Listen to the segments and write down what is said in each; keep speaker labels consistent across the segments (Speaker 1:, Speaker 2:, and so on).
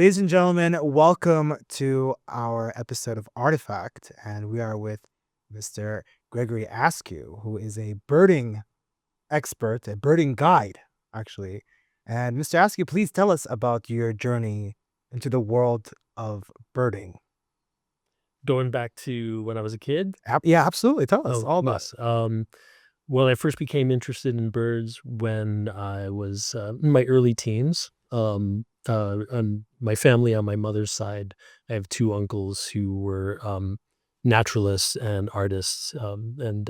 Speaker 1: Ladies and gentlemen, welcome to our episode of Artifact, and we are with Mr. Gregory Askew, who is a birding expert, a birding guide, actually. And Mr. Askew, please tell us about your journey into the world of birding.
Speaker 2: Going back to when I was a kid?
Speaker 1: Yeah, absolutely. Tell us
Speaker 2: Oh,
Speaker 1: all about
Speaker 2: yes. Well, I first became interested in birds when I was in my early teens. On my family on my mother's side, I have two uncles who were naturalists and artists, and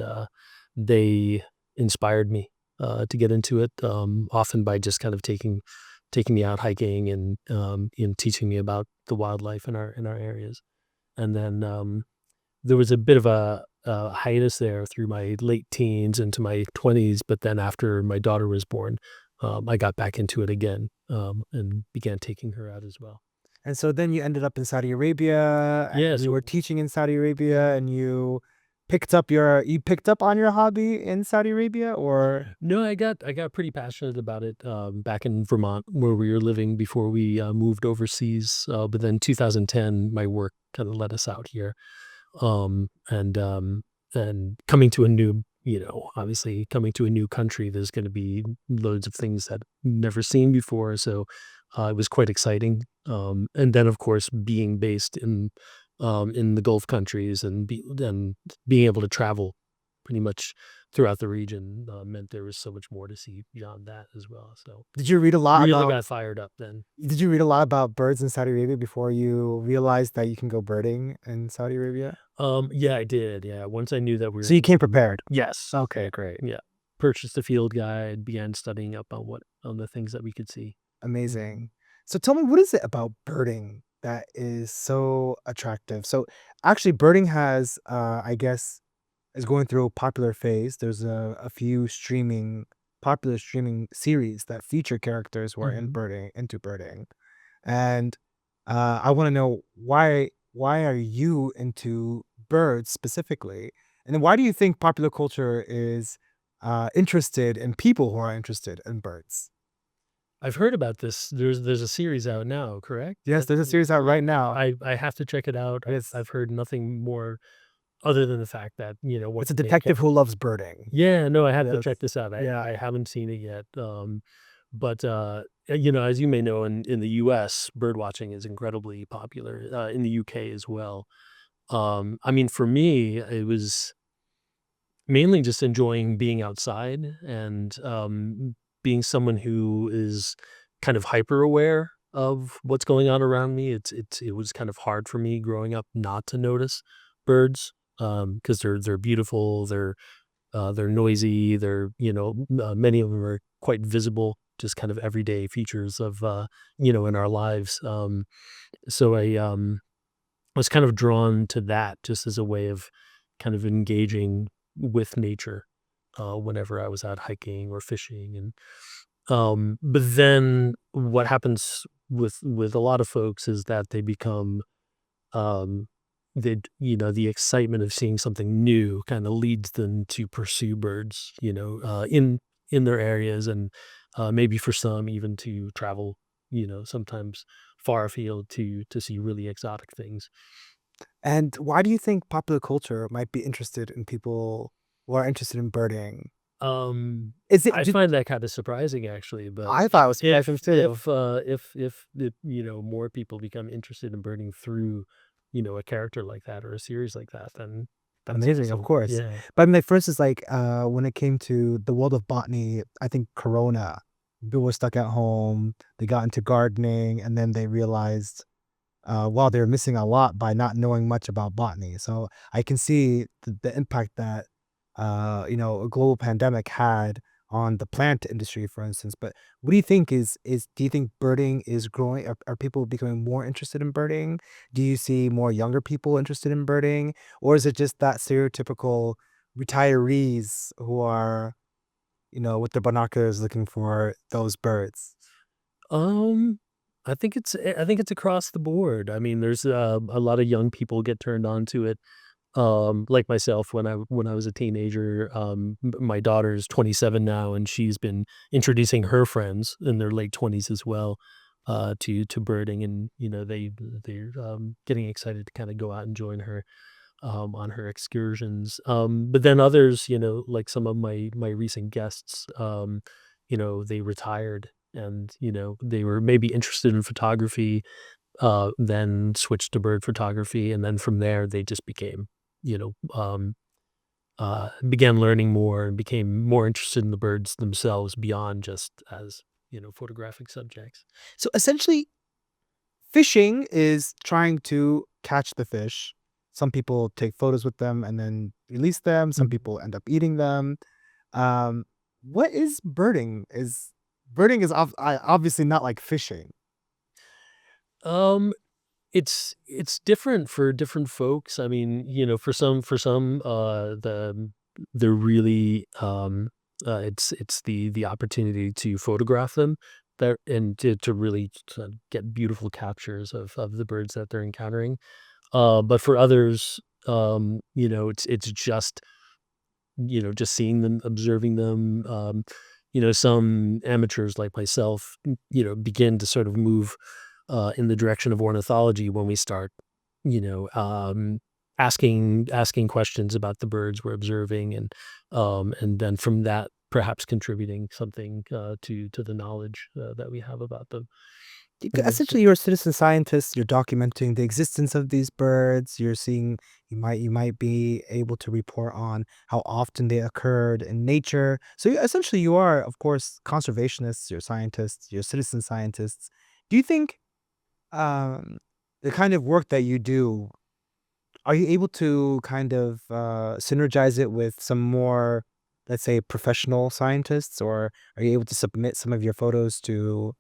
Speaker 2: they inspired me to get into it. Often by just kind of taking me out hiking and teaching me about the wildlife in our areas. And then there was a bit of a hiatus there through my late teens into my 20s, but then after my daughter was born, I got back into it again, and began taking her out as well.
Speaker 1: And so then you ended up in Saudi Arabia,
Speaker 2: Yeah,
Speaker 1: and you
Speaker 2: so
Speaker 1: were teaching in Saudi Arabia, and you picked up on your hobby in Saudi Arabia, or
Speaker 2: no, I got pretty passionate about it back in Vermont where we were living before we moved overseas. But then 2010, my work kind of led us out here. And coming to a new, obviously coming to a new country, there's going to be loads of things that I've never seen before. So it was quite exciting. And then, of course, being based in the Gulf countries and being able to travel pretty much throughout the region meant there was so much more to see beyond that as well. So
Speaker 1: did you read a lot
Speaker 2: really
Speaker 1: about
Speaker 2: got fired up then.
Speaker 1: Did you read a lot about birds in Saudi Arabia before you realized that you can go birding in Saudi Arabia?
Speaker 2: Yeah, I did. Yeah, once I knew that we were
Speaker 1: So you came prepared.
Speaker 2: yes,
Speaker 1: Okay, great.
Speaker 2: yeah, purchased a field guide, began studying up on the things that we could see.
Speaker 1: Amazing. So tell me, what is it about birding that is so attractive? So actually, birding has, I guess, is going through a popular phase. There's a few popular streaming series that feature characters who are
Speaker 2: Mhm.
Speaker 1: into birding. And I want to know why are you into birds specifically, and then why do you think popular culture is interested in people who are interested in birds?
Speaker 2: I've heard about this. There's a series out now, correct?
Speaker 1: Yes, there's a series out right now.
Speaker 2: I have to check it out.
Speaker 1: It's
Speaker 2: I've heard nothing more other than the fact that, one
Speaker 1: it's a
Speaker 2: of the main
Speaker 1: detective who loves birding.
Speaker 2: yeah, no, I have to
Speaker 1: Yes.
Speaker 2: check this out.
Speaker 1: Yeah.
Speaker 2: I haven't seen it yet. But as you may know, in the US, bird watching is incredibly popular, in the UK as well. I mean, for me, it was mainly just enjoying being outside and, being someone who is kind of hyper aware of what's going on around me. It was kind of hard for me growing up not to notice birds, because they're beautiful, they're noisy, many of them are quite visible, just kind of everyday features of, in our lives. So I was kind of drawn to that just as a way of kind of engaging with nature whenever I was out hiking or fishing. But then what happens with a lot of folks is that they become um, the excitement of seeing something new kind of leads them to pursue birds, in their areas, and maybe for some even to travel, sometimes far afield to see really exotic things.
Speaker 1: And why do you think popular culture might be interested in people who are interested in birding? Is it
Speaker 2: I
Speaker 1: just,
Speaker 2: find that kind of surprising actually, but
Speaker 1: I thought it was surprising
Speaker 2: if
Speaker 1: too.
Speaker 2: more people become interested in birding through, a character like that or a series like that, then that's
Speaker 1: Amazing, of
Speaker 2: awesome.
Speaker 1: course.
Speaker 2: Yeah.
Speaker 1: But I mean, like, for instance, like, when it came to the world of botany, I think Corona, people were stuck at home, they got into gardening, and then they realized, wow, they were missing a lot by not knowing much about botany. So I can see the impact that, a global pandemic had on the plant industry, for instance. But what do you think do you think birding is growing? Are people becoming more interested in birding? Do you see more younger people interested in birding? Or is it just that stereotypical retirees who are, with their binoculars looking for those birds?
Speaker 2: Um, I think it's across the board. I mean, there's a lot of young people get turned on to it. Like myself when I was a teenager. My daughter's 27 now, and she's been introducing her friends in their late 20s as well. to birding, and they're getting excited to kind of go out and join her on her excursions. But then others, like some of my recent guests, they retired, and they were maybe interested in photography, then switched to bird photography, and then from there they just became, you know, um, began learning more and became more interested in the birds themselves beyond just as photographic subjects.
Speaker 1: So essentially, fishing is trying to catch the fish. Some people take photos with them and then release them. Some
Speaker 2: Mhm.
Speaker 1: people end up eating them. Um, what is birding? Is obviously not like fishing.
Speaker 2: Um, it's different for different folks. I mean, for some, they're really, it's the opportunity to photograph them there and to really get beautiful captures of the birds that they're encountering. But for others, it's just seeing them, observing them. Some amateurs like myself, begin to sort of move in the direction of ornithology when we start, you know, um, asking questions about the birds we're observing, and then from that, perhaps contributing something to the knowledge that we have about them.
Speaker 1: Essentially, you're a citizen scientist. You're documenting the existence of these birds. You're seeing you might be able to report on how often they occurred in nature. So essentially, you are, of course, conservationists. You're scientists. You're citizen scientists. Do you think um, the kind of work that you do, are you able to kind of synergize it with some more, let's say, professional scientists, or are you able to submit some of your photos to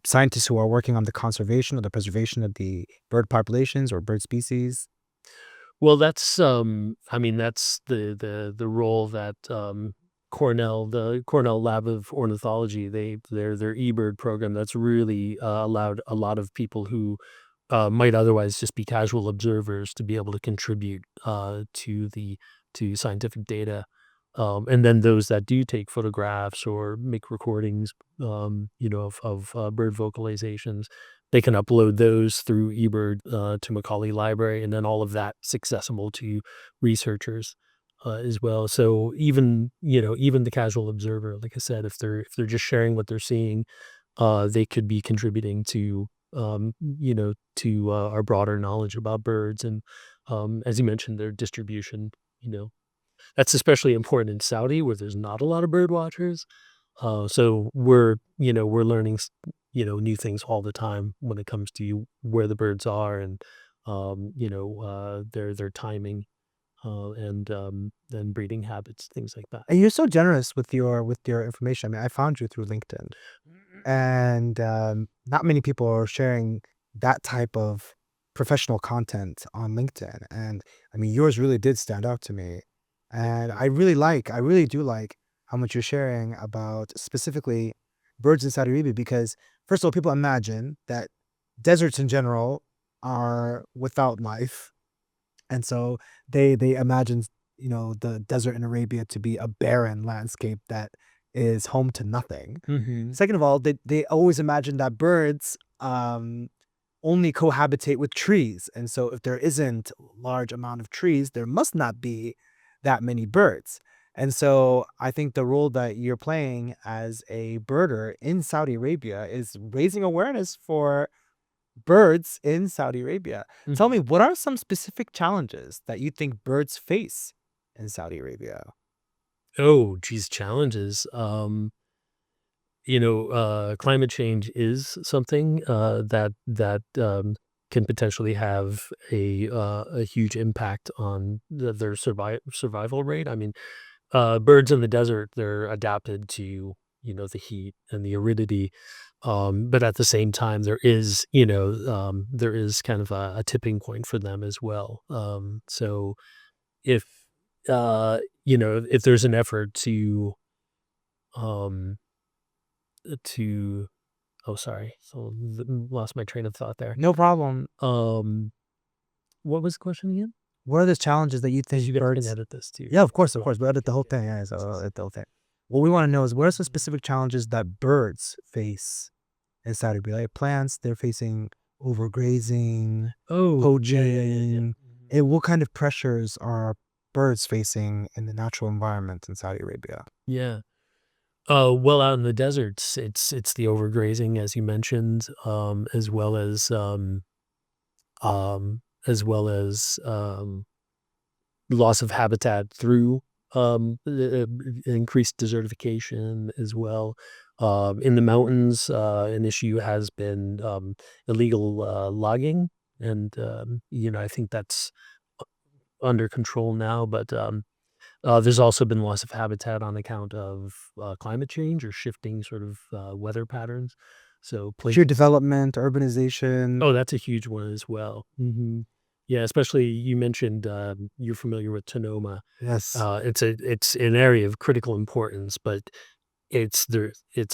Speaker 1: scientists who are working on the conservation or the preservation of the bird populations or bird species?
Speaker 2: Well, I mean, that's the role that the Cornell Lab of Ornithology, their eBird program, that's really allowed a lot of people who might otherwise just be casual observers to be able to contribute to scientific data. And then those that do take photographs or make recordings, of bird vocalizations, they can upload those through eBird to Macaulay Library, and then all of that's accessible to researchers as well. So even the casual observer, like I said, if they're just sharing what they're seeing, they could be contributing to our broader knowledge about birds, and as you mentioned, their distribution. You know, that's especially important in Saudi, where there's not a lot of bird watchers. So we're learning new things all the time when it comes to where the birds are, and their timing, and breeding habits, things like that.
Speaker 1: And you're so generous with your information. I mean, I found you through LinkedIn, and not many people are sharing that type of professional content on LinkedIn. And I mean, yours really did stand out to me,
Speaker 2: Thank
Speaker 1: and
Speaker 2: you.
Speaker 1: I really do like how much you're sharing about specifically birds in Saudi Arabia. Because first of all, people imagine that deserts in general are without life, and so they imagine, the desert in Arabia to be a barren landscape that is home to nothing.
Speaker 2: Hmm.
Speaker 1: Second of all, they always imagine that birds only cohabitate with trees. And so if there isn't a large amount of trees, there must not be that many birds. And so I think the role that you're playing as a birder in Saudi Arabia is raising awareness for birds in Saudi Arabia. Tell me, what are some specific challenges that you think birds face in Saudi Arabia?
Speaker 2: Oh, geez, challenges. Climate change is something that can potentially have a huge impact on their survival rate. I mean, birds in the desert, they're adapted to the heat and the aridity, but at the same time, there is kind of a tipping point for them as well. So if if there's an effort um, to oh, sorry. So, lost my train of thought there.
Speaker 1: No problem.
Speaker 2: Um, what was the question again?
Speaker 1: What are the challenges that you
Speaker 2: Because
Speaker 1: think
Speaker 2: you guys can
Speaker 1: birds?
Speaker 2: edit this too.
Speaker 1: Yeah, of course, of
Speaker 2: So,
Speaker 1: course. We'll edit the whole
Speaker 2: yeah.
Speaker 1: thing. Yeah, so
Speaker 2: So
Speaker 1: I'll edit the whole thing. What we want to know is, what are some specific challenges that birds face in Saudi Arabia. Like plants, they're facing overgrazing,
Speaker 2: Oh, yeah.
Speaker 1: poaching.
Speaker 2: Mhm.
Speaker 1: And what kind of pressures are birds facing in the natural environment in Saudi Arabia?
Speaker 2: Yeah. Well, out in the deserts, it's the overgrazing, as you mentioned, as well as loss of habitat through increased desertification as well. In the mountains, an issue has been illegal logging, and I think that's under control now. But there's also been loss of habitat on account of climate change or shifting sort of weather patterns. So
Speaker 1: Sheer
Speaker 2: places.
Speaker 1: development, urbanization.
Speaker 2: Oh, that's a huge one as well. Yeah, especially you mentioned you're familiar with Sonoma.
Speaker 1: Yes,
Speaker 2: It's an area of critical importance, but it's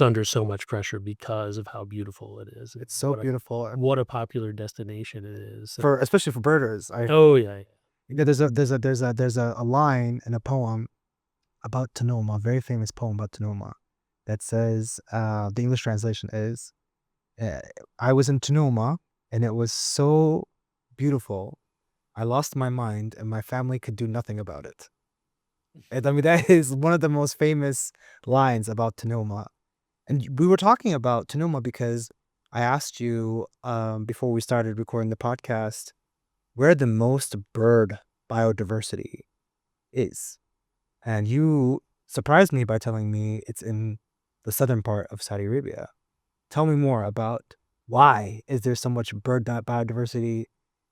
Speaker 2: under so much pressure because of how beautiful it is and
Speaker 1: it's so beautiful.
Speaker 2: what a popular destination it is. So,
Speaker 1: For especially for birders.
Speaker 2: oh yeah.
Speaker 1: There's a line in a poem about Tanoma, a very famous poem about Tanoma, that says, the English translation is, uh, I was in Tanoma and it was so beautiful. I lost my mind and my family could do nothing about it. And I mean, that is one of the most famous lines about Tanoma. And we were talking about Tanoma because I asked you, before we started recording the podcast, where the most bird biodiversity is. And you surprised me by telling me it's in the southern part of Saudi Arabia. Tell me more about why is there so much bird biodiversity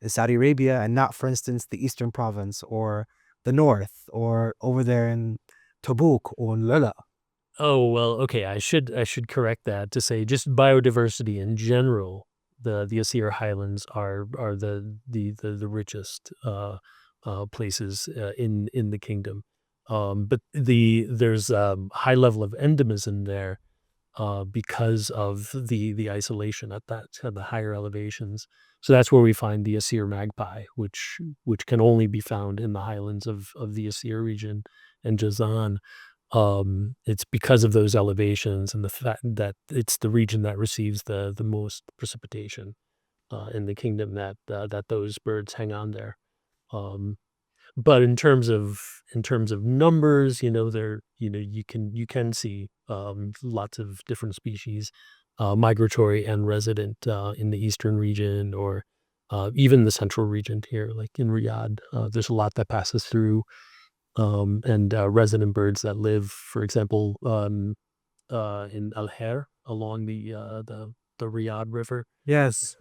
Speaker 1: in Saudi Arabia and not, for instance, the eastern province or the north or over there in Tabuk or Lala.
Speaker 2: Oh, well, okay, I should correct that to say just biodiversity in general. The Asir Highlands are the richest places in the kingdom. But there's high level of endemism there because of the isolation at the higher elevations. So that's where we find the Asir magpie, which can only be found in the highlands of the Asir region and Jazan. It's because of those elevations and the fact that it's the region that receives the most precipitation in the kingdom that those birds hang on there. Um, but in terms of numbers, there you can see lots of different species, migratory and resident in the eastern region or even the central region here, like in Riyadh. There's a lot that passes through and resident birds that live, for example, in Al Hair along the Riyadh River.
Speaker 1: Yes.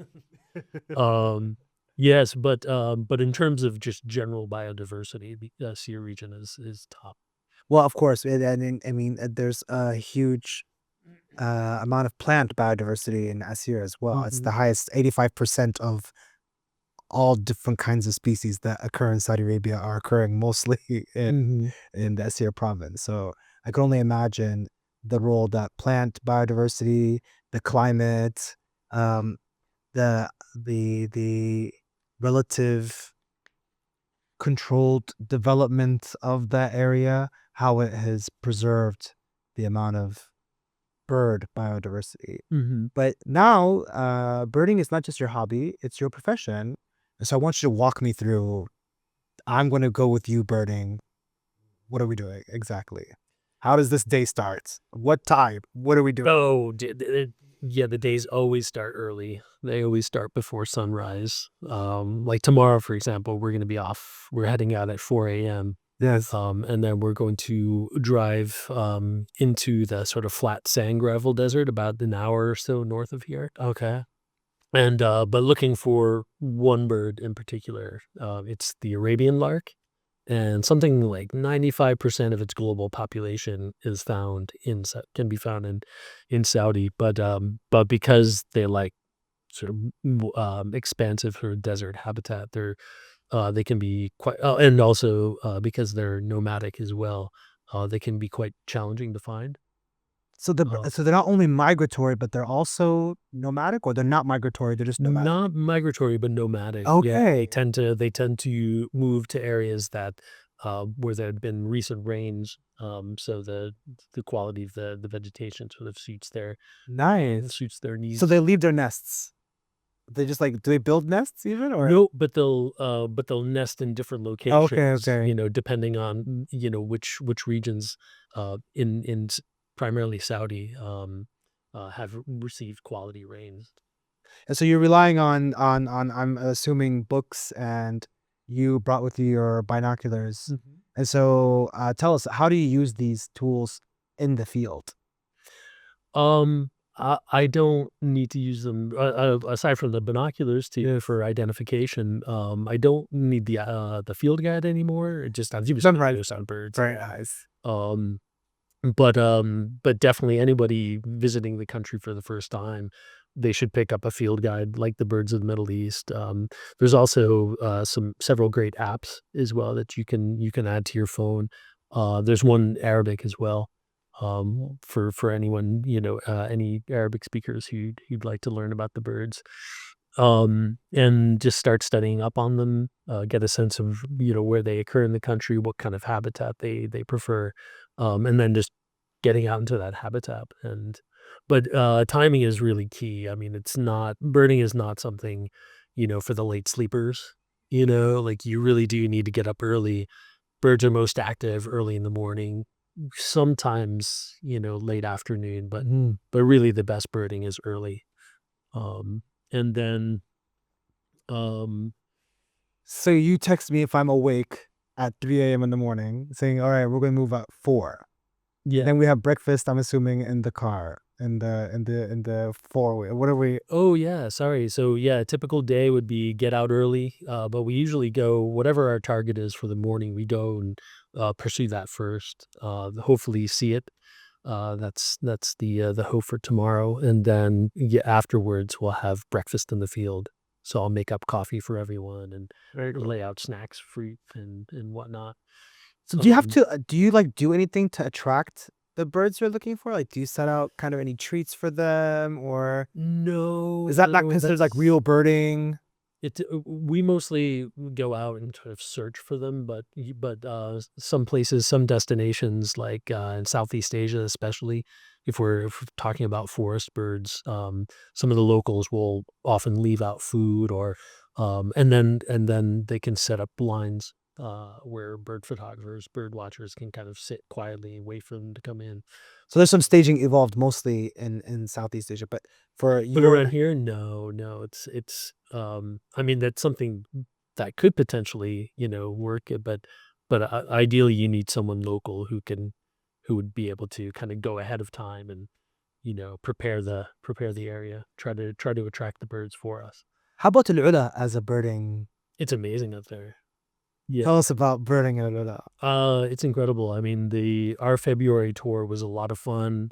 Speaker 2: Yes, but in terms of just general biodiversity, the Sea region is top.
Speaker 1: Well, of course. I mean, there's a huge amount of plant biodiversity in Asir as well. It's
Speaker 2: Hmm.
Speaker 1: the highest. 85% of all different kinds of species that occur in Saudi Arabia are occurring mostly
Speaker 2: Hmm.
Speaker 1: in the Asir province. So I can only imagine the role that plant biodiversity, the climate, um, the relative controlled development of that area, how it has preserved the amount of bird biodiversity.
Speaker 2: Hmm.
Speaker 1: But now, birding is not just your hobby, it's your profession. And so I want you to walk me through. I'm going to go with you birding. What are we doing exactly? How does this day start? What time? What are we doing?
Speaker 2: Oh, yeah, the days always start early. They always start before sunrise. Like tomorrow, for example, we're going to be off. We're heading out at 4 a.m.
Speaker 1: Yes.
Speaker 2: And then we're going to drive into the sort of flat sand gravel desert about an hour or so north of here.
Speaker 1: Okay.
Speaker 2: And but looking for one bird in particular. It's the Arabian lark, and something like 95% of its global population is found can be found in Saudi. But because they like sort of expansive sort of desert habitat, they can be quite, and also because they're nomadic as well, they can be quite challenging to find.
Speaker 1: So
Speaker 2: Uh,
Speaker 1: so they're not only migratory, but they're also nomadic, or they're not migratory, they're just nomadic.
Speaker 2: Not migratory, but nomadic. Yeah,
Speaker 1: Okay.
Speaker 2: they tend to move to areas that where there had been recent rains. So the quality of the vegetation sort of
Speaker 1: Nice.
Speaker 2: suits their
Speaker 1: So
Speaker 2: needs.
Speaker 1: they leave their nests. They just like do they build nests even or
Speaker 2: No, but they'll nest in different
Speaker 1: okay,
Speaker 2: locations,
Speaker 1: okay.
Speaker 2: depending on, which regions, primarily Saudi, have received quality rains.
Speaker 1: And so you're relying on I'm assuming books and you brought with you your binoculars.
Speaker 2: Mhm.
Speaker 1: And so tell us how do you use these tools in the field?
Speaker 2: I don't need to use them, aside from the binoculars to
Speaker 1: Yes.
Speaker 2: for identification. I don't need the field guide anymore. It just gives you
Speaker 1: Memorize
Speaker 2: videos on
Speaker 1: them.
Speaker 2: birds.
Speaker 1: Very nice.
Speaker 2: Um, but definitely anybody visiting the country for the first time, they should pick up a field guide like the Birds of the Middle East. There's also several great apps as well that you can add to your phone. There's one Arabic as well, for anyone, any Arabic speakers who'd like to learn about the birds, and just start studying up on them, get a sense of, where they occur in the country, what kind of habitat they prefer, and then just getting out into that habitat. But timing is really key. I mean, it's not birding is not something, for the late sleepers. Like you really do need to get up early. Birds are most active early in the morning, sometimes, late afternoon, but
Speaker 1: Mhm.
Speaker 2: really the best birding is early. Um, and then, um,
Speaker 1: So you text me if I'm awake at 3 a.m. in the morning saying, all right, we're gonna move at 4.
Speaker 2: yeah.
Speaker 1: Then we have breakfast, I'm assuming, in the car, in the four-way. What are we
Speaker 2: Oh, yeah, sorry. So, yeah, a typical day would be get out early, but we usually go whatever our target is for the morning, we go and, pursue that first, hopefully see it. That's the hope for tomorrow, and then, yeah, afterwards, we'll have breakfast in the field. So I'll make up coffee for everyone and
Speaker 1: very cool.
Speaker 2: lay out snacks, fruit, and whatnot.
Speaker 1: So do you have
Speaker 2: Um,
Speaker 1: to do you like do anything to attract the birds you're looking for? Like do you set out kind of any treats for them or
Speaker 2: no,
Speaker 1: is that not
Speaker 2: no,
Speaker 1: considered like real birding?
Speaker 2: we mostly go out and sort of search for them, but some places, some destinations, like in Southeast Asia, especially if we're talking about forest birds, some of the locals will often leave out food, or and then they can set up blinds where bird photographers, bird watchers can kind of sit quietly and wait for them to come in.
Speaker 1: So there's some staging evolved mostly in Southeast Asia, but for
Speaker 2: But around
Speaker 1: your
Speaker 2: here, no, no, I mean, that's something that could potentially, work, but ideally, you need someone local who would be able to kinda go ahead of time and, prepare the area, try to attract the birds for us.
Speaker 1: how about Al Ula as a birding?
Speaker 2: It's amazing up there. Yeah.
Speaker 1: Tell us about birding in Al Ula.
Speaker 2: It's incredible. I mean, our February tour was a lot of fun,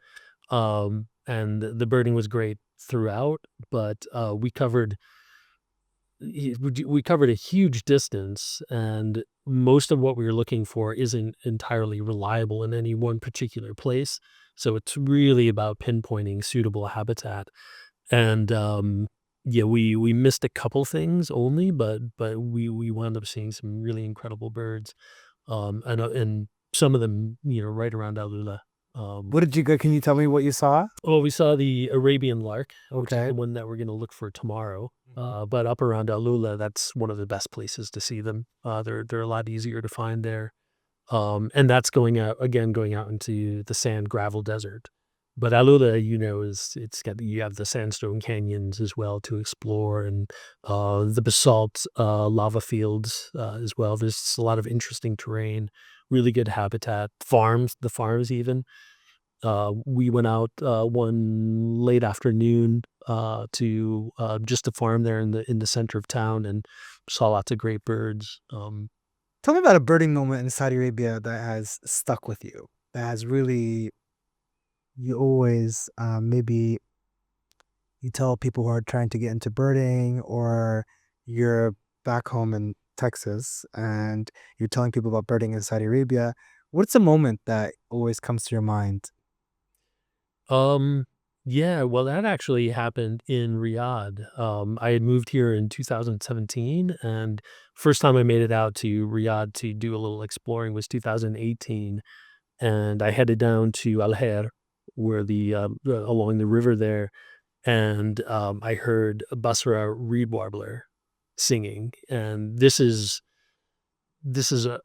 Speaker 2: and the birding was great throughout, but, we covered a huge distance, and most of what we were looking for isn't entirely reliable in any one particular place. So it's really about pinpointing suitable habitat. And yeah, we missed a couple things only, but we wound up seeing some really incredible birds. And some of them, right around Alula. Um,
Speaker 1: What did you go? Can you tell me what you saw?
Speaker 2: well, we saw the Arabian lark, which is
Speaker 1: Okay.
Speaker 2: the one that we're gonna look for tomorrow.
Speaker 1: Mhm.
Speaker 2: But up around Alula, that's one of the best places to see them. They're a lot easier to find there. And that's going out into the sand gravel desert. But Alula, it's got you have the sandstone canyons as well to explore, and the basalt lava fields as well. There's just a lot of interesting terrain, really good habitat, the farms even. We went out one late afternoon to just a farm there in the center of town, and saw lots of great birds.
Speaker 1: Tell me about a birding moment in Saudi Arabia that has stuck with you. That has really you always maybe you tell people who are trying to get into birding or you're back home in Texas and you're telling people about birding in Saudi Arabia. What's a moment that always comes to your mind?
Speaker 2: Um, Yeah, well, that actually happened in Riyadh. I had moved here in 2017, and first time I made it out to Riyadh to do a little exploring was 2018, and I headed down to Al Hair, where along the river there, and I heard a Basra reed warbler singing, and this is a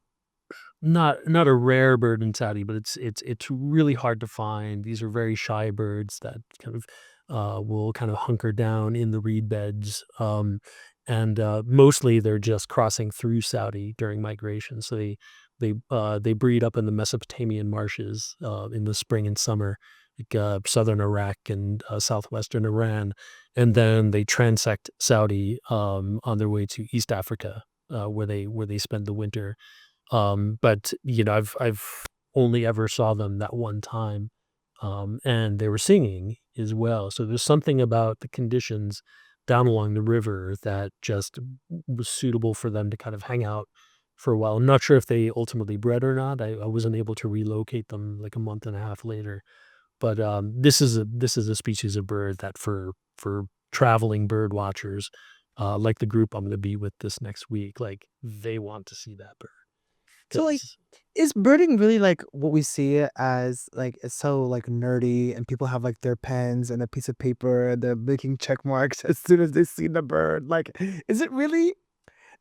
Speaker 2: not a rare bird in Saudi, but it's really hard to find. These are very shy birds that kind of, will kind of hunker down in the reed beds, and, mostly they're just crossing through Saudi during migration, so they breed up in the Mesopotamian marshes, in the spring and summer, like, southern Iraq and, southwestern Iran, and then they transect Saudi, on their way to East Africa, where they spend the winter. But, I've only ever saw them that one time, and they were singing as well. So there's something about the conditions down along the river that just was suitable for them to kind of hang out for a while. I'm not sure if they ultimately bred or not. I wasn't able to relocate them like a month and a half later. But this is a species of bird that for traveling bird watchers, like the group I'm going to be with this next week, like they want to see that bird.
Speaker 1: So, like,
Speaker 2: 'Cause
Speaker 1: is birding really like what we see it as? Like, it's so like nerdy, and people have like their pens and a piece of paper, and they're making check marks as soon as they see the bird. Like, is it really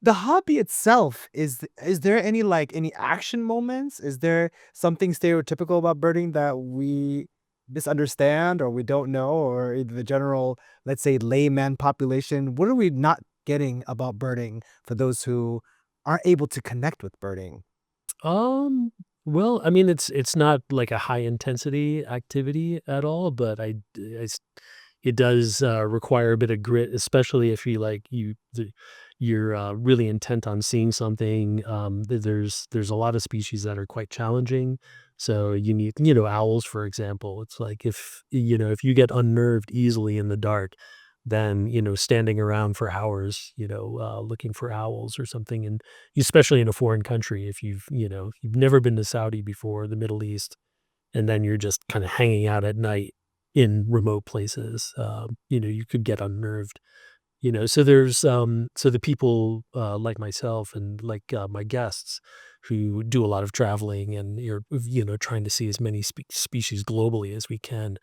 Speaker 1: the hobby itself? Is there any like any action moments? Is there something stereotypical about birding that we misunderstand or we don't know, or in the general, let's say, layman population? What are we not getting about birding for those who aren't able to connect with birding?
Speaker 2: Um, well, I mean, it's not like a high intensity activity at all, but it does require a bit of grit, especially if you're really intent on seeing something. There's a lot of species that are quite challenging, so you need owls, for example. It's like if you get unnerved easily in the dark, then standing around for hours, looking for owls or something, and especially in a foreign country, if you've never been to Saudi before, the Middle East, and then you're just kind of hanging out at night in remote places, you could get unnerved. So the people, like myself and like, my guests who do a lot of traveling and you're, trying to see as many species globally as we can,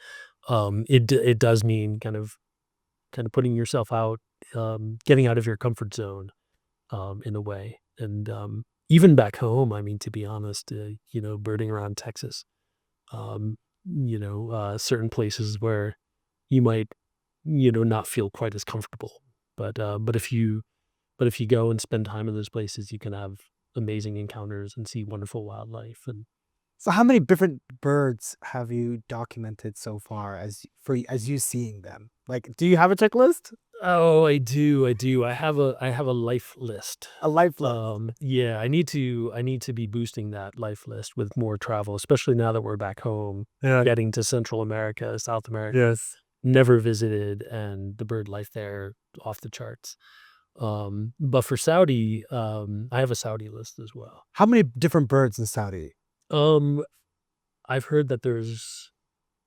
Speaker 2: it does mean kind of putting yourself out, getting out of your comfort zone, in a way. And, even back home, I mean, to be honest, birding around Texas, certain places where you might, not feel quite as comfortable. But if you go and spend time in those places, you can have amazing encounters and see wonderful wildlife. And
Speaker 1: So how many different birds have you documented so far as you seeing them? Like, do you have a checklist?
Speaker 2: oh, I do. I have a life list.
Speaker 1: A life list.
Speaker 2: Yeah, I need to be boosting that life list with more travel, especially now that we're back home,
Speaker 1: Yeah.
Speaker 2: getting to Central America, South America,
Speaker 1: Yes.
Speaker 2: never visited, and the bird life there off the charts. But for Saudi, I have a Saudi list as well.
Speaker 1: How many different birds in Saudi?
Speaker 2: Um, I've heard that there's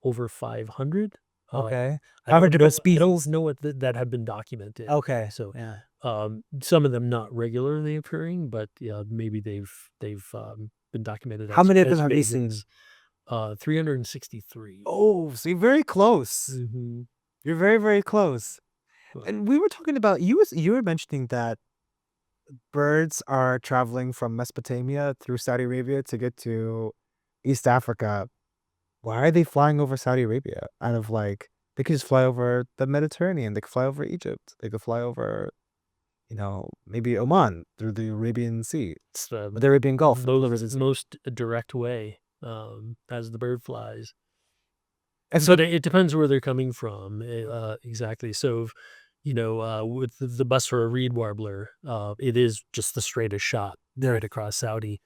Speaker 2: over 500. Uh,
Speaker 1: Okay.
Speaker 2: I don't
Speaker 1: 500
Speaker 2: know I don't
Speaker 1: species.
Speaker 2: know what that have been documented.
Speaker 1: Okay.
Speaker 2: So,
Speaker 1: Yeah.
Speaker 2: some of them not regularly occurring, but, yeah, maybe they've been documented
Speaker 1: How many of them
Speaker 2: as
Speaker 1: have you seen?
Speaker 2: vagrants. 363.
Speaker 1: Oh, so you're very close.
Speaker 2: Mhm.
Speaker 1: You're very, very close.
Speaker 2: But
Speaker 1: And we were talking about you were mentioning that birds are traveling from Mesopotamia through Saudi Arabia to get to East Africa. Why are they flying over Saudi Arabia? Out of like, they could just fly over the Mediterranean. They could fly over Egypt. They could fly over, maybe Oman through the Arabian Sea,
Speaker 2: it's
Speaker 1: or the Arabian Gulf.
Speaker 2: most direct way, as the bird flies.
Speaker 1: And so,
Speaker 2: But it depends where they're coming from, exactly. So, with the Busra reed warbler, it is just the straightest shot right across Saudi.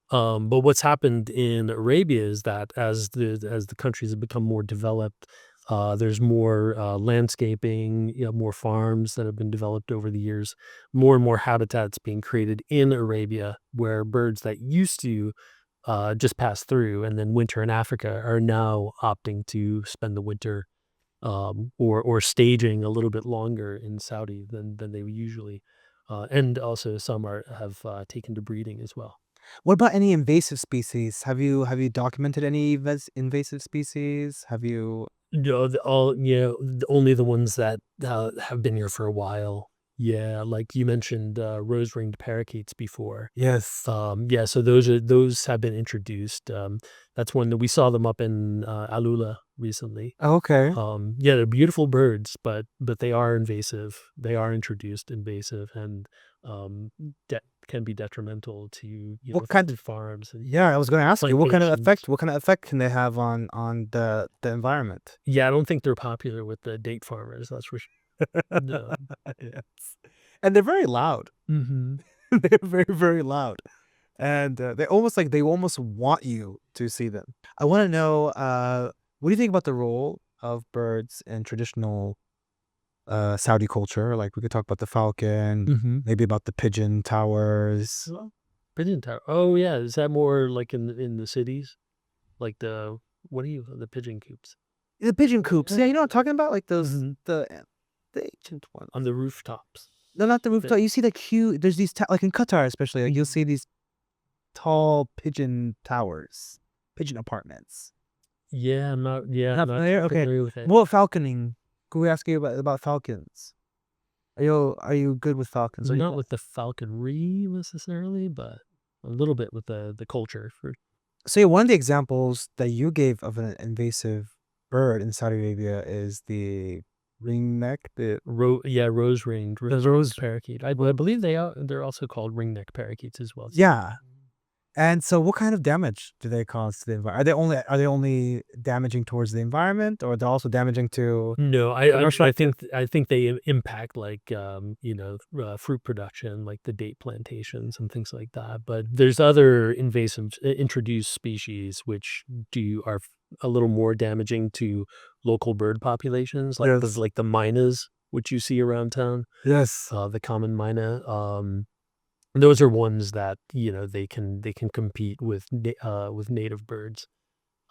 Speaker 2: But what's happened in Arabia is that as the countries have become more developed, there's more landscaping, more farms that have been developed over the years, more and more habitats being created in Arabia, where birds that used to just pass through and then winter in Africa are now opting to spend the winter or staging a little bit longer in Saudi than they usually. And also some have taken to breeding as well.
Speaker 1: What about any invasive species? Have you documented any invasive species? Have you
Speaker 2: No, only the ones that have been here for a while. Yeah, like you mentioned, rose-ringed parakeets before.
Speaker 1: Yes.
Speaker 2: Yeah, so those have been introduced. That's when we saw them up in Alula recently.
Speaker 1: Oh, okay.
Speaker 2: Yeah, they're beautiful birds, but they are invasive. They are introduced invasive and um, can be detrimental to
Speaker 1: What kind
Speaker 2: food farms and
Speaker 1: Yeah, I was gonna ask you,
Speaker 2: plantations.
Speaker 1: what kind of effect can they have on the environment?
Speaker 2: Yeah, I don't think they're popular with the date farmers. That's for sure. No.
Speaker 1: Yes. And they're very loud.
Speaker 2: Hmm.
Speaker 1: They're very, very loud. And, they almost want you to see them. I wanna know, what do you think about the role of birds in traditional, Saudi culture? Like, we could talk about the falcon,
Speaker 2: Hmm.
Speaker 1: maybe about the pigeon towers.
Speaker 2: Well, pigeon tower. Oh yeah, is that more like in the cities? Like the pigeon coops?
Speaker 1: The pigeon coops, yeah, you know what I'm talking about? Like those
Speaker 2: Hmm.
Speaker 1: the ancient ones.
Speaker 2: On the rooftops.
Speaker 1: No, not the
Speaker 2: But
Speaker 1: rooftop. You see like huge there's these like in Qatar especially, like, you'll
Speaker 2: Mhm.
Speaker 1: see these tall pigeon towers, pigeon apartments.
Speaker 2: I'm
Speaker 1: Not
Speaker 2: not too
Speaker 1: familiar? Okay.
Speaker 2: familiar with it.
Speaker 1: What falconing? Can we ask you about falcons? Are you good with falcons? Are you
Speaker 2: Not with the falconry necessarily, but a little bit with the culture for
Speaker 1: So yeah, one of the examples that you gave of an invasive bird in Saudi Arabia is the ringneck,
Speaker 2: rose-ringed
Speaker 1: the rose.
Speaker 2: parakeet. I believe they're also called ringneck parakeets as well too.
Speaker 1: Yeah. And so what kind of damage do they cause to the environment? Are they only damaging towards the environment, or they're also damaging to
Speaker 2: No,
Speaker 1: commercial activity?
Speaker 2: I think they impact like fruit production, like the date plantations and things like that. But there's other invasive introduced species which are a little more damaging to local bird populations,
Speaker 1: Yes.
Speaker 2: like the mynas, which you see around town,
Speaker 1: Yes.
Speaker 2: the common myna. Those are ones that they can compete with native birds.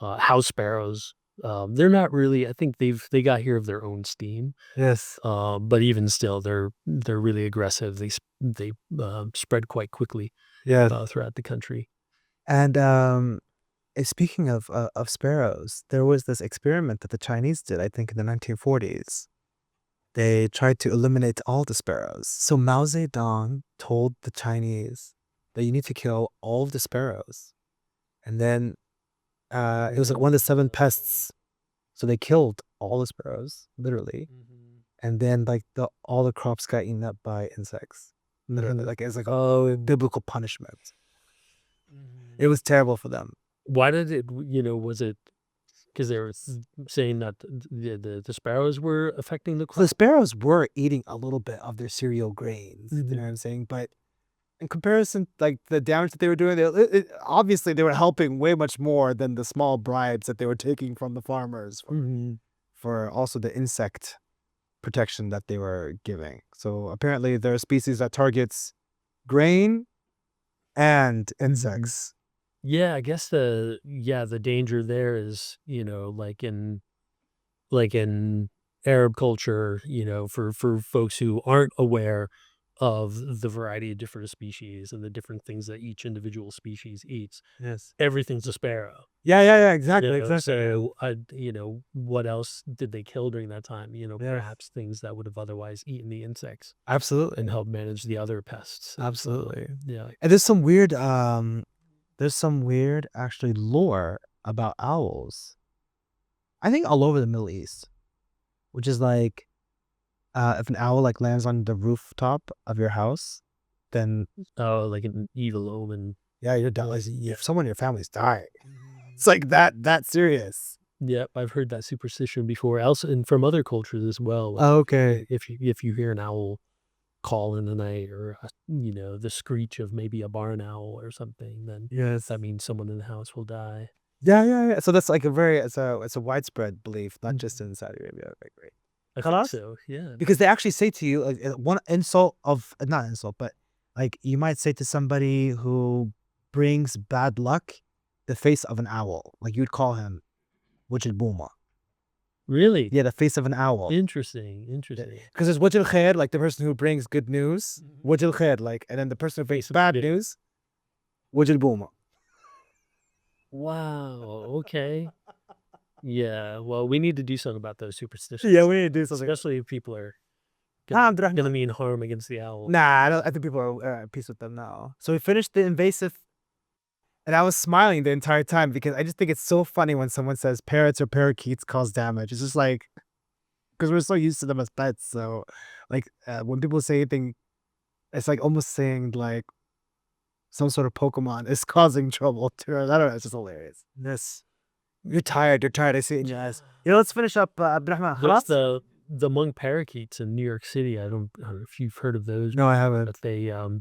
Speaker 2: House sparrows. They're not really. I think they got here of their own steam.
Speaker 1: Yes.
Speaker 2: But even still, they're really aggressive. They spread quite quickly
Speaker 1: Yes.
Speaker 2: throughout the country.
Speaker 1: And speaking of sparrows, there was this experiment that the Chinese did, I think, in the 1940s. They tried to eliminate all the sparrows. So Mao Zedong told the Chinese that you need to kill all of the sparrows. And then it was like one of the seven pests. So they killed all the sparrows, literally.
Speaker 2: Mhm.
Speaker 1: And then like all the crops got eaten up by insects. Literally, like it's like oh biblical punishment. It
Speaker 2: Mhm.
Speaker 1: was terrible for them.
Speaker 2: Why did it? Was it because they were saying that the sparrows were affecting the
Speaker 1: The
Speaker 2: crop?
Speaker 1: sparrows were eating a little bit of their cereal grains. You know
Speaker 2: Mhm.
Speaker 1: what I'm saying? But in comparison, like the damage that they were doing, obviously they were helping way much more than the small bribes that they were taking from the farmers
Speaker 2: Mhm.
Speaker 1: for also the insect protection that they were giving. So apparently there are species that targets grain and insects.
Speaker 2: Yeah, I guess the danger there is, like in Arab culture, for folks who aren't aware of the variety of different species and the different things that each individual species eats,
Speaker 1: Yes.
Speaker 2: everything's a sparrow.
Speaker 1: Yeah. Exactly. Exactly.
Speaker 2: So what else did they kill during that time?
Speaker 1: Yeah.
Speaker 2: Perhaps things that would have otherwise eaten the insects
Speaker 1: Absolutely.
Speaker 2: and help manage the other pests.
Speaker 1: Absolutely.
Speaker 2: Yeah.
Speaker 1: And there's some weird actually lore about owls. I think all over the Middle East, which is like if an owl like lands on the rooftop of your house, then
Speaker 2: Oh, like an evil omen.
Speaker 1: yeah, you're dying.
Speaker 2: Yeah.
Speaker 1: Like, if someone in your family's dying,
Speaker 2: Mhm.
Speaker 1: it's like that serious.
Speaker 2: Yep, I've heard that superstition before. Also, and from other cultures as well. Like
Speaker 1: Okay.
Speaker 2: if you hear an owl call in the night, or the screech of maybe a barn owl or something, then
Speaker 1: Yes.
Speaker 2: that means someone in the house will die.
Speaker 1: Yeah. So that's like it's a widespread belief, not just
Speaker 2: Mhm.
Speaker 1: in Saudi Arabia. Right, great.
Speaker 2: I think
Speaker 1: Khalas?
Speaker 2: so. Yeah.
Speaker 1: Because they actually say to you like one insult of not insult, but like you might say to somebody who brings bad luck, the face of an owl. Like you'd call him Wujid Buma.
Speaker 2: Really?
Speaker 1: Yeah, the face of an owl.
Speaker 2: Interesting, interesting.
Speaker 1: Because there's wajil khair, like the person who brings good news,
Speaker 2: Mhm.
Speaker 1: wajil khair, like, and then the person who brings
Speaker 2: Face of
Speaker 1: bad
Speaker 2: prediction.
Speaker 1: news, wajil booma.
Speaker 2: Wow, okay. Yeah, well, we need to do something about those
Speaker 1: Yeah,
Speaker 2: superstitions,
Speaker 1: we need to do something.
Speaker 2: especially if people are
Speaker 1: Ah,
Speaker 2: gonna
Speaker 1: Abdurrahman.
Speaker 2: mean harm against the owl.
Speaker 1: Nah, I think people are at peace with them now. So we finished the invasive, and I was smiling the entire time because I just think it's so funny when someone says parrots or parakeets cause damage. It's just like, because we're so used to them as pets. So, like, when people say anything, it's like almost saying like some sort of Pokemon is causing trouble to us. I don't know. It's just hilarious. Yes. You're tired. You're tired. I see it in your eyes. Let's finish up, Abdurrahman.
Speaker 2: There's
Speaker 1: Khalas?
Speaker 2: the monk parakeets in New York City. I don't know if you've heard of those,
Speaker 1: No, I
Speaker 2: but
Speaker 1: haven't.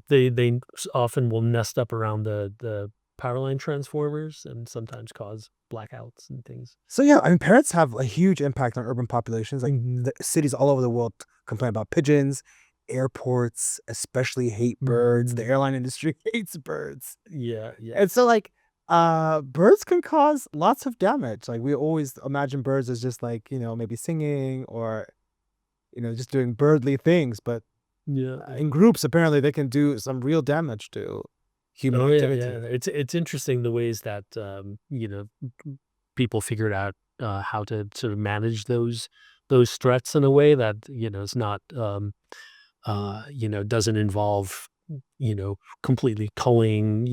Speaker 2: they often will nest up around the power line transformers and sometimes cause blackouts and things.
Speaker 1: So yeah, I mean, parrots have a huge impact on urban populations. Like the cities all over the world complain about pigeons. Airports especially hate birds. The
Speaker 2: Mhm.
Speaker 1: airline industry hates birds.
Speaker 2: Yeah, yeah.
Speaker 1: And so like birds can cause lots of damage. Like we always imagine birds as just like, maybe singing or just doing birdly things, but
Speaker 2: Yeah,
Speaker 1: in
Speaker 2: yeah.
Speaker 1: groups apparently they can do some real damage to human
Speaker 2: Oh, yeah, yeah.
Speaker 1: activity.
Speaker 2: It's interesting the ways that, people figured out, how to sort of manage those threats in a way that, is not, doesn't involve, completely culling,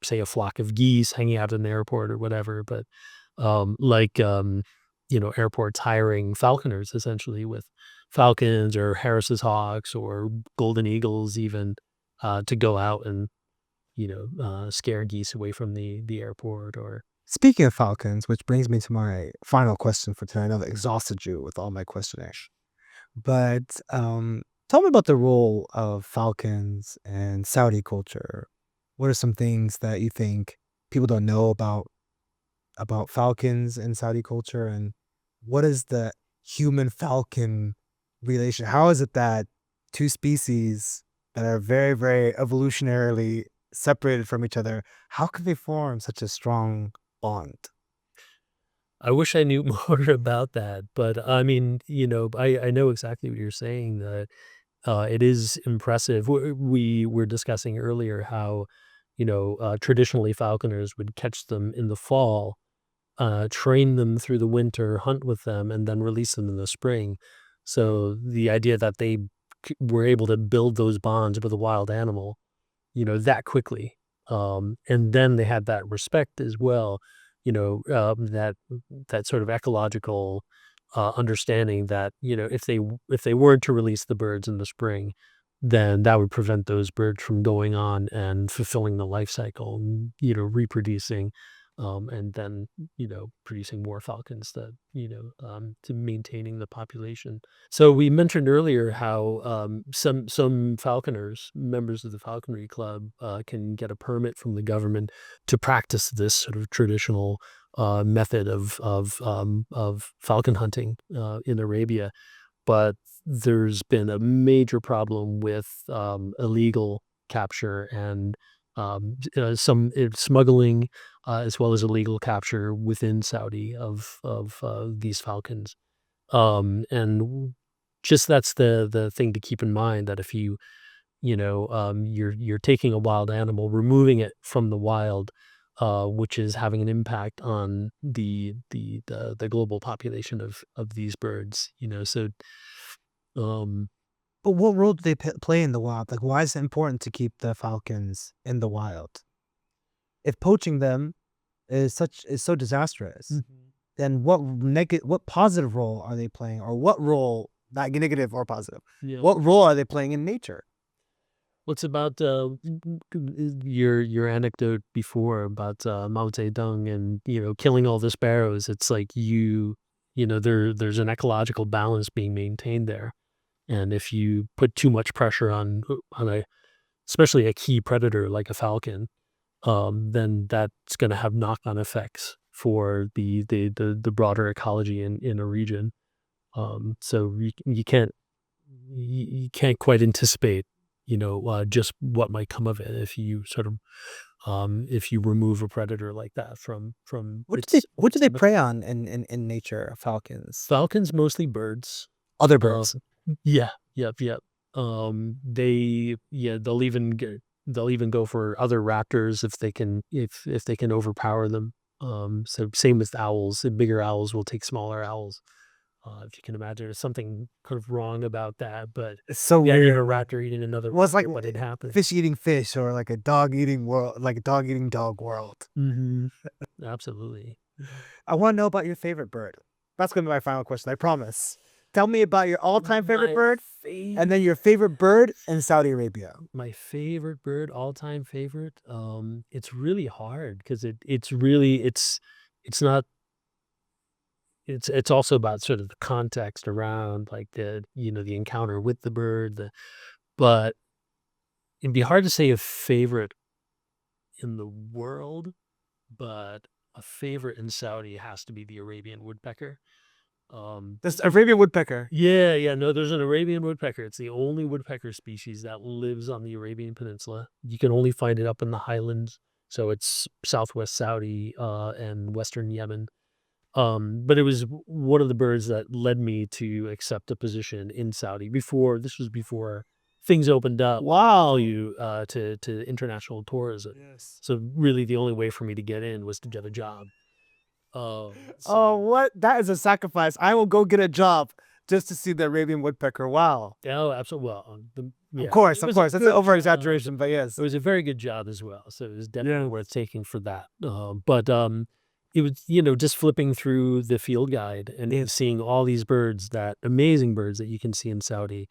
Speaker 2: say a flock of geese hanging out in the airport or whatever, but like, airports hiring falconers essentially with falcons or Harris's hawks or golden eagles even to go out and scare geese away from the airport or
Speaker 1: Speaking of falcons, which brings me to my final question for tonight. I know that exhausted you with all my questioning. But tell me about the role of falcons and Saudi culture. What are some things that you think people don't know about falcons and Saudi culture, and what is the human falcon relation? How is it that two species that are very, very evolutionarily separated from each other, how can they form such a strong bond?
Speaker 2: I wish I knew more about that, but I mean, I know exactly what you're saying that it is impressive. We were discussing earlier how, traditionally falconers would catch them in the fall, train them through the winter, hunt with them, and then release them in the spring. So the idea that they were able to build those bonds with a wild animal, that quickly. And then they had that respect as well, that sort of ecological understanding that if they weren't to release the birds in the spring, then that would prevent those birds from going on and fulfilling the life cycle, and, reproducing, and then producing more falcons that to maintaining the population. So we mentioned earlier how some falconers, members of the falconry club, can get a permit from the government to practice this sort of traditional method of falcon hunting in Arabia. But there's been a major problem with illegal capture and some smuggling, as well as illegal capture within Saudi of these falcons. And just that's the thing to keep in mind that if you're taking a wild animal, removing it from the wild, which is having an impact on the global population of these birds. So um,
Speaker 1: But what role do they play in the wild? Like, why is it important to keep the falcons in the wild? If poaching them is so disastrous,
Speaker 2: Mhm.
Speaker 1: then what positive role are they playing, or what role, not negative or positive,
Speaker 2: Yeah.
Speaker 1: what role are they playing in nature?
Speaker 2: What's about your anecdote before about Mao Zedong and killing all the sparrows? It's like there's an ecological balance being maintained there, and if you put too much pressure on a especially a key predator like a falcon, then that's going to have knock on effects for the broader ecology in a region. So you can't quite anticipate, just what might come of it if you sort of if you remove a predator like that from
Speaker 1: What
Speaker 2: its
Speaker 1: do they prey on in nature, falcons?
Speaker 2: Falcons, mostly birds.
Speaker 1: Other
Speaker 2: Uh,
Speaker 1: birds.
Speaker 2: yeah, yep. They'll even go for other raptors if they can overpower them. So same with owls. The bigger owls will take smaller owls. If you can imagine, there's something kind of wrong about that, but
Speaker 1: It's so
Speaker 2: the idea of a
Speaker 1: weird.
Speaker 2: raptor eating another
Speaker 1: Well, it's like
Speaker 2: raptor, what had happened?
Speaker 1: fish eating fish, or like a dog eating world, like a dog eating dog world.
Speaker 2: Mm-hmm. Absolutely.
Speaker 1: I want to know about your favorite bird. That's gonna be my final question. I promise. Tell me about your all-time favorite bird, and then your favorite bird in Saudi Arabia.
Speaker 2: My favorite bird, all-time favorite. It's really hard because it's not. It's also about sort of the context around like the encounter with the bird. But it'd be hard to say a favorite in the world, but a favorite in Saudi has to be the Arabian woodpecker.
Speaker 1: This Arabian woodpecker.
Speaker 2: Yeah, no, there's an Arabian woodpecker. It's the only woodpecker species that lives on the Arabian Peninsula. You can only find it up in the highlands, so it's southwest Saudi and western Yemen. But it was one of the birds that led me to accept a position in Saudi before things opened up
Speaker 1: Wow.
Speaker 2: to international tourism.
Speaker 1: Yes.
Speaker 2: So really the only way for me to get in was to get a job.
Speaker 1: Oh, what? That is a sacrifice. I will go get a job just to see the Arabian woodpecker. Wow.
Speaker 2: Oh, absolutely. Well,
Speaker 1: Of course.
Speaker 2: it was
Speaker 1: That's
Speaker 2: a
Speaker 1: an
Speaker 2: good
Speaker 1: over
Speaker 2: job.
Speaker 1: exaggeration, but yes.
Speaker 2: It was a very good job as well. So it was definitely worth taking for that. But it was, just flipping through the field guide and seeing all these birds, amazing birds that you can see in Saudi,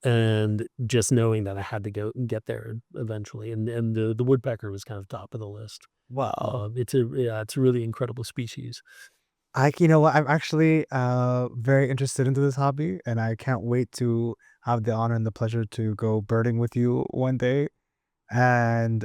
Speaker 2: and just knowing that I had to go get there eventually. And the woodpecker was kind of top of the list.
Speaker 1: Wow.
Speaker 2: It's a really incredible species.
Speaker 1: You know what? I'm actually very interested into this hobby, and I can't wait to have the honor and the pleasure to go birding with you one day. And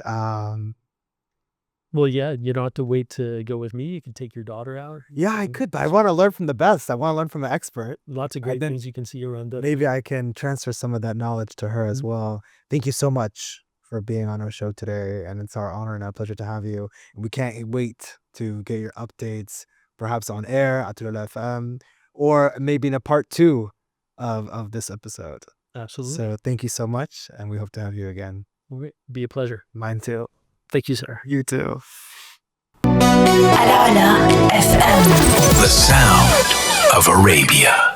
Speaker 2: Well, yeah, you don't have to wait to go with me. You can take your daughter out.
Speaker 1: yeah, I could, but I want to learn from the best. I want to learn from the expert.
Speaker 2: Lots of great
Speaker 1: then
Speaker 2: things you can see around.
Speaker 1: Maybe I can transfer some of that knowledge to her as
Speaker 2: Mhm.
Speaker 1: well. Thank you so much for being on our show today, and it's our honor and our pleasure to have you. We can't wait to get your updates, perhaps on air at Tulul FM, or maybe in a part 2 of this episode.
Speaker 2: Absolutely.
Speaker 1: So thank you so much, and we hope to have you again.
Speaker 2: Be a pleasure.
Speaker 1: Mine too.
Speaker 2: Thank you, sir.
Speaker 1: You too.
Speaker 3: The sound of Arabia.